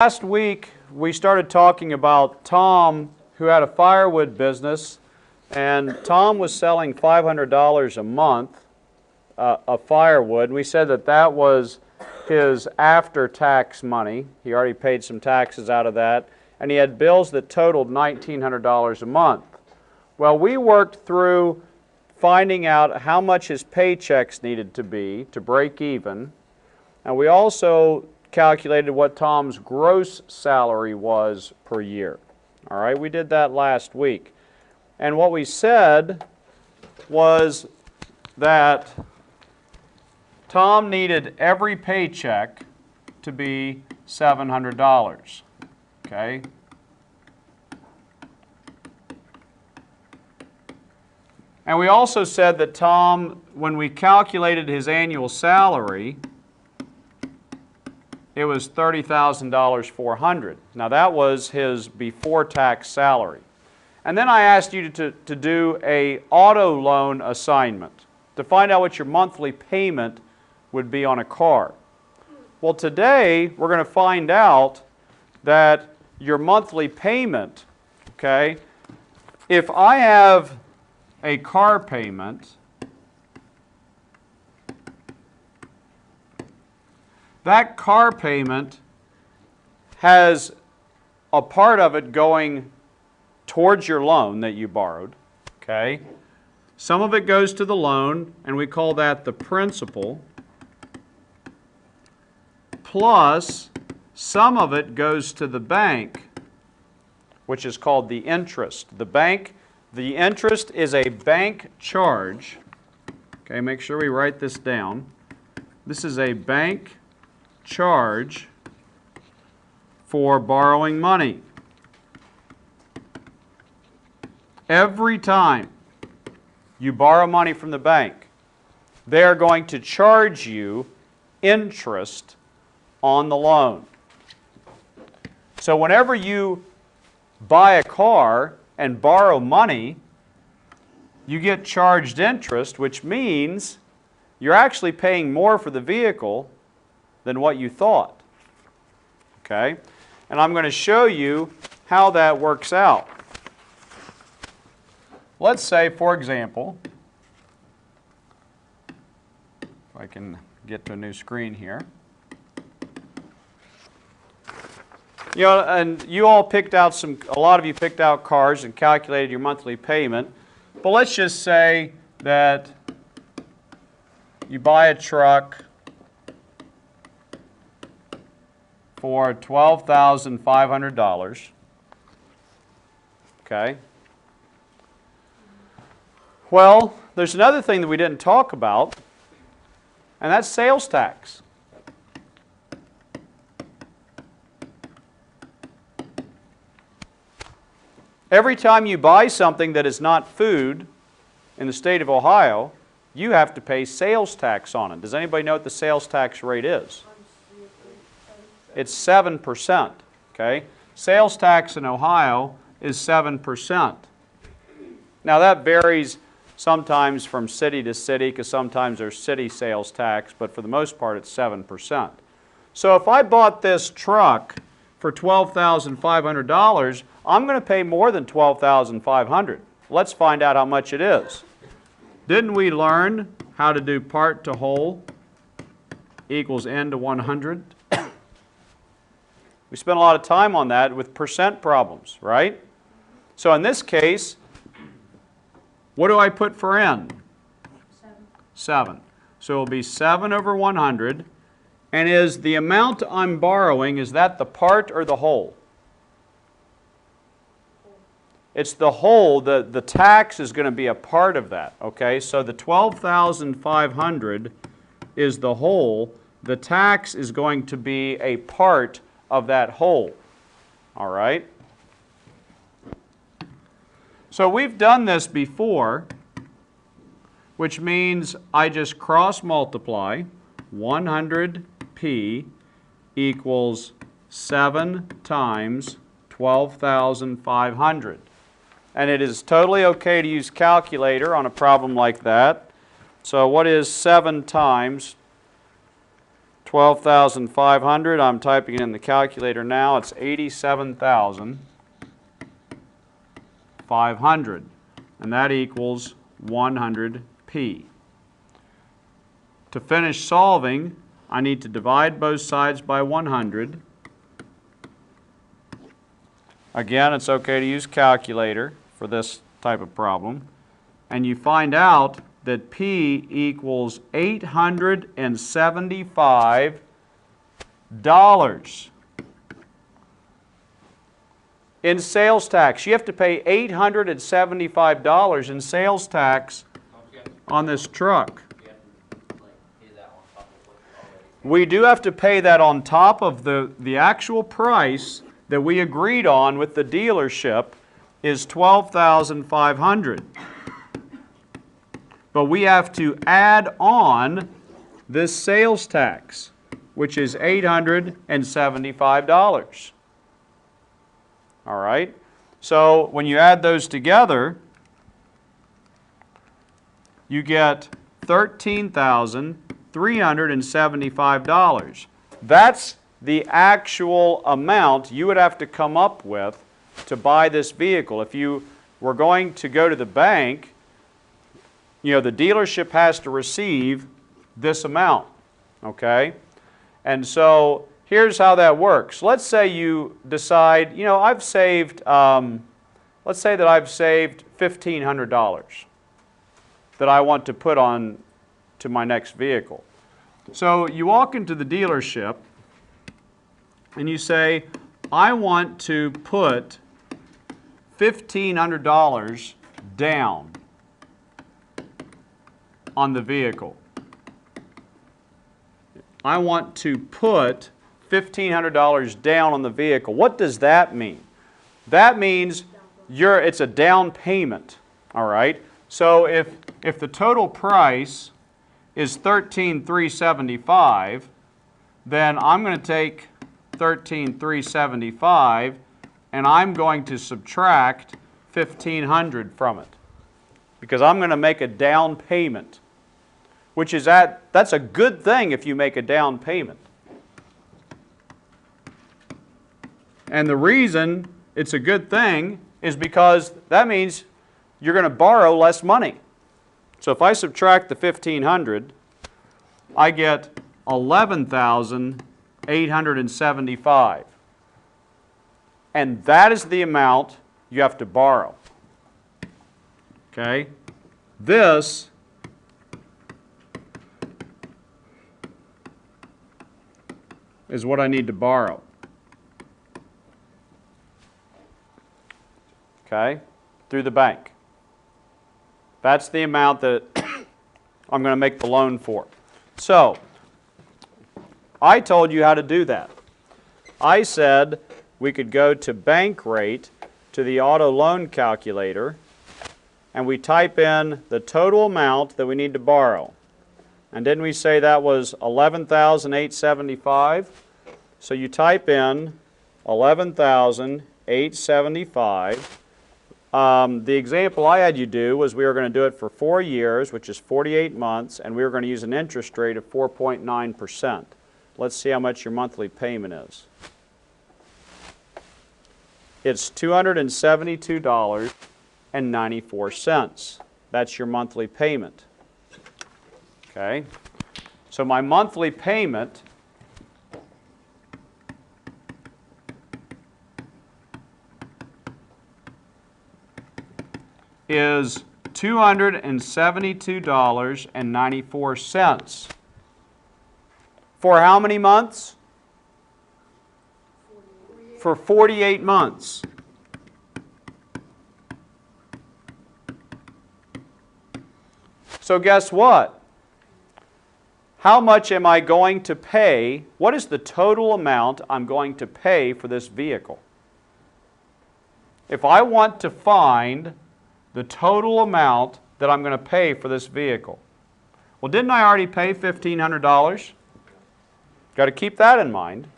Last week we started talking about Tom, who had a firewood business, and Tom was selling $500 a month of firewood. We said that that was his after-tax money. He already paid some taxes out of that, and he had bills that totaled $1,900 a month. Well, we worked through finding out how much his paychecks needed to be to break even, and we also calculated what Tom's gross salary was per year. All right, we did that last week. And what we said was that Tom needed every paycheck to be $700. Okay? And we also said that Tom, when we calculated his annual salary, it was $30,400. Now that was his before-tax salary. And then I asked you to do a auto loan assignment to find out what your monthly payment would be on a car. Well, today we're going to find out that your monthly payment, okay, if I have a car payment, that car payment has a part of it going towards your loan that you borrowed, okay? Some of it goes to the loan, and we call that the principal, plus some of it goes to the bank, which is called the interest. The interest is a bank charge. Okay, make sure we write this down. This is a bank charge for borrowing money. Every time you borrow money from the bank, they are going to charge you interest on the loan. So whenever you buy a car and borrow money, you get charged interest, which means you're actually paying more for the vehicle than what you thought. Okay? And I'm going to show you how that works out. Let's say, for example, if I can get to a new screen here. You know, and you all picked out a lot of you picked out cars and calculated your monthly payment. But let's just say that you buy a truck for $12,500. Okay. Well, there's another thing that we didn't talk about, and that's sales tax. Every time you buy something that is not food in the state of Ohio, you have to pay sales tax on it. Does anybody know what the sales tax rate is? It's 7%. Okay? Sales tax in Ohio is 7%. Now that varies sometimes from city to city because sometimes there's city sales tax, but for the most part it's 7%. So if I bought this truck for $12,500, I'm going to pay more than $12,500. Let's find out how much it is. Didn't we learn how to do part to whole equals n to 100? We spent a lot of time on that with percent problems, right? So in this case, what do I put for n? 7. So it will be 7 over 100. And is the amount I'm borrowing, is that the part or the whole? It's the whole. The tax is going to be a part of that. Okay, so the $12,500 is the whole. The tax is going to be a part of that whole. All right? So we've done this before, which means I just cross multiply 100p equals 7 times 12,500. And it is totally okay to use calculator on a problem like that. So what is 7 times 12,500. I'm typing it in the calculator now. It's 87,500. And that equals 100p. To finish solving, I need to divide both sides by 100. Again, it's okay to use calculator for this type of problem. And you find out that P equals $875. In sales tax. You have to pay $875 in sales tax on this truck. We do have to pay that on top of the actual price that we agreed on with the dealership is $12,500. But we have to add on this sales tax, which is $875. All right? So when you add those together, you get $13,375. That's the actual amount you would have to come up with to buy this vehicle. If you were going to go to the bank, you know, the dealership has to receive this amount, okay? And so here's how that works. Let's say you decide, you know, I've saved, let's say that I've saved $1,500 that I want to put on to my next vehicle. So you walk into the dealership and you say, I want to put $1,500 down on the vehicle. I want to put $1,500 down on the vehicle. What does that mean? That means it's a down payment, all right? So if the total price is $13,375, then I'm going to take $13,375 and I'm going to subtract $1,500 from it because I'm going to make a down payment, which is that's a good thing if you make a down payment. And the reason it's a good thing is because that means you're going to borrow less money. So if I subtract the $1,500, I get $11,875. And that is the amount you have to borrow. Okay? This is what I need to borrow. Okay? Through the bank. That's the amount that I'm going to make the loan for. So, I told you how to do that. I said we could go to bank rate, to the auto loan calculator, and we type in the total amount that we need to borrow. And didn't we say that was $11,875? So you type in $11,875. The example I had you do was we were going to do it for 4 years, which is 48 months, and we were going to use an interest rate of 4.9%. Let's see how much your monthly payment is. It's $272.94. That's your monthly payment. Okay? So my monthly payment is $272.94. For how many months? For 48 months. So guess what? How much am I going to pay? What is the total amount I'm going to pay for this vehicle? If I want to find the total amount that I'm going to pay for this vehicle. Well, didn't I already pay $1,500? Got to keep that in mind,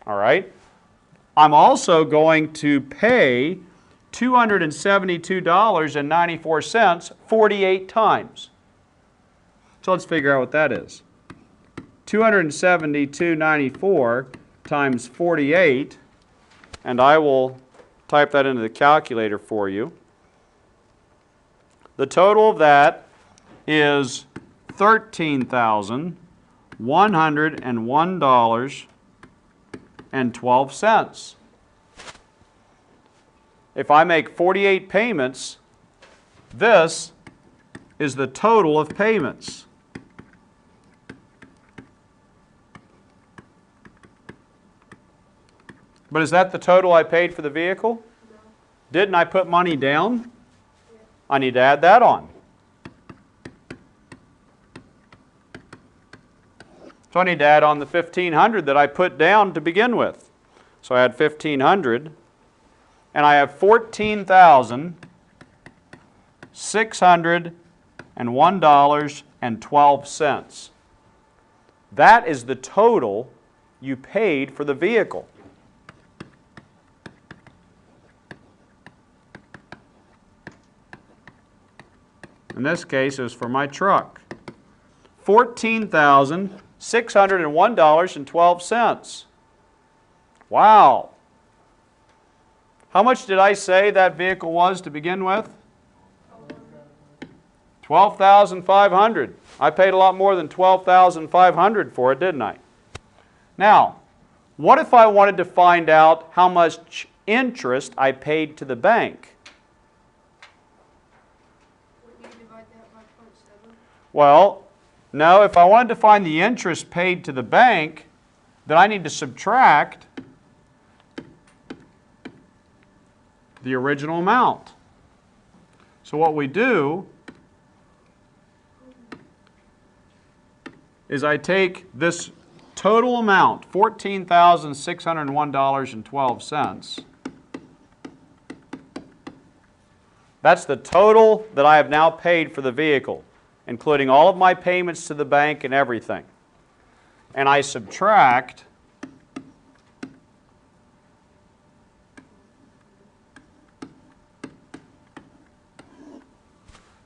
all right? I'm also going to pay $272.94 48 times. So let's figure out what that is. $272.94 times 48, and I will type that into the calculator for you. The total of that is $13,101.12. If I make 48 payments, this is the total of payments. But is that the total I paid for the vehicle? No. Didn't I put money down? Yeah. I need to add that on. So I need to add on the $1,500 that I put down to begin with. So I add $1,500, and I have $14,601.12. That is the total you paid for the vehicle. In this case, it was for my truck. $14,601.12. Wow. How much did I say that vehicle was to begin with? $12,500. I paid a lot more than $12,500 for it, didn't I? Now, what if I wanted to find out how much interest I paid to the bank? Well, no, if I wanted to find the interest paid to the bank, then I need to subtract the original amount. So what we do is I take this total amount, $14,601.12. That's the total that I have now paid for the vehicle, including all of my payments to the bank and everything. And I subtract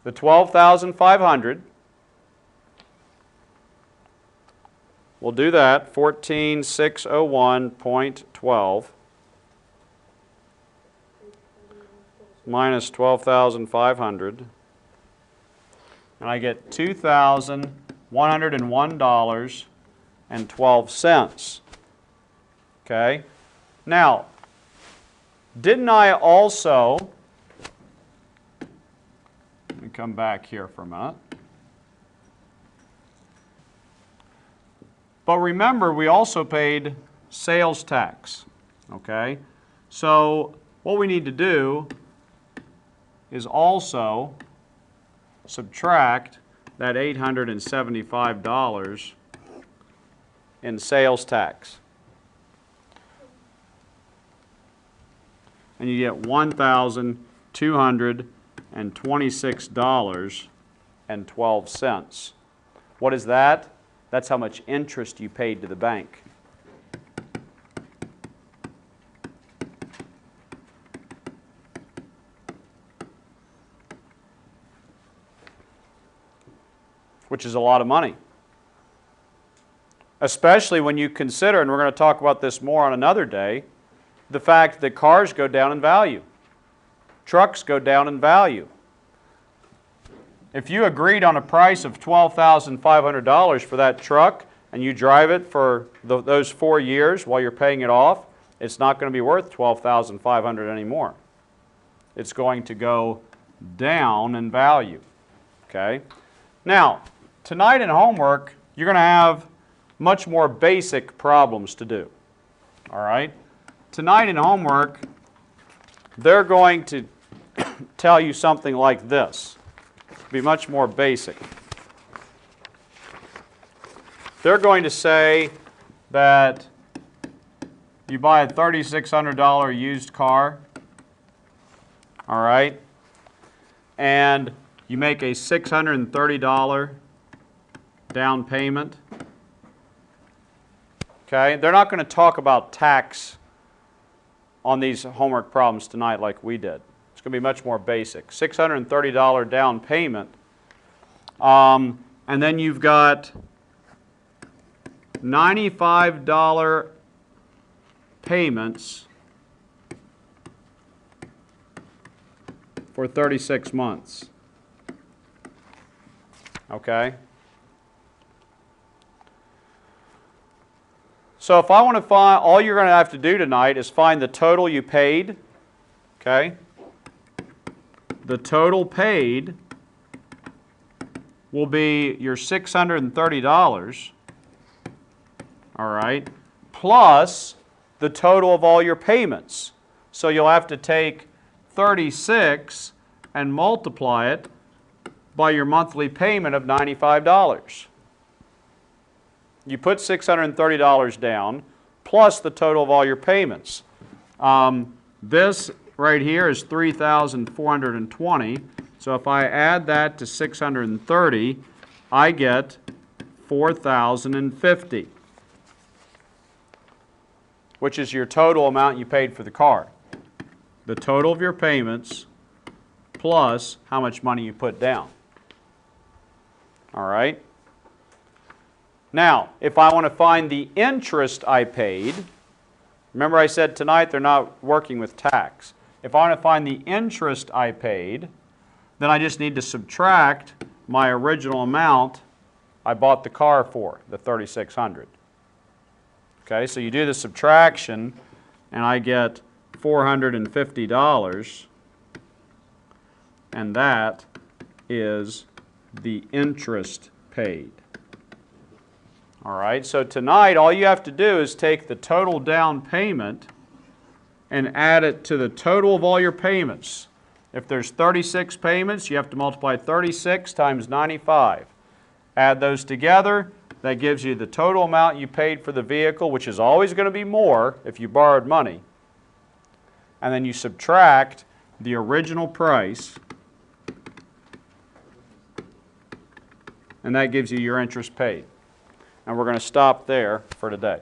the $12,500. We'll do that, 14,601.12 minus 12,500. And I get $2,101.12. Okay? Now, didn't I also, let me come back here for a minute. But remember, we also paid sales tax. Okay? So what we need to do is also subtract that $875 in sales tax. And you get $1,226.12. What is that? That's how much interest you paid to the bank. Which is a lot of money. Especially when you consider, and we're going to talk about this more on another day, the fact that cars go down in value. Trucks go down in value. If you agreed on a price of $12,500 for that truck and you drive it for those 4 years while you're paying it off, it's not going to be worth $12,500 anymore. It's going to go down in value. Okay? Now, tonight in homework, you're going to have much more basic problems to do. All right? Tonight in homework, they're going to tell you something like this. It'll be much more basic. They're going to say that you buy a $3,600 used car, all right, and you make a $630 down payment. Okay, they're not going to talk about tax on these homework problems tonight like we did. It's going to be much more basic. $630 down payment. And then you've got $95 payments for 36 months. Okay? So if I want to find, all you're going to have to do tonight is find the total you paid. Okay? The total paid will be your $630. All right? Plus the total of all your payments. So you'll have to take 36 and multiply it by your monthly payment of $95. You put $630 down plus the total of all your payments. This right here is $3,420. So if I add that to 630, I get $4,050, which is your total amount you paid for the car. The total of your payments plus how much money you put down. All right? Now, if I want to find the interest I paid, remember I said tonight they're not working with tax. If I want to find the interest I paid, then I just need to subtract my original amount I bought the car for, the $3,600. Okay, so you do the subtraction and I get $450, and that is the interest paid. All right, so tonight all you have to do is take the total down payment and add it to the total of all your payments. If there's 36 payments, you have to multiply 36 times 95. Add those together, that gives you the total amount you paid for the vehicle, which is always going to be more if you borrowed money. And then you subtract the original price, and that gives you your interest paid. And we're going to stop there for today.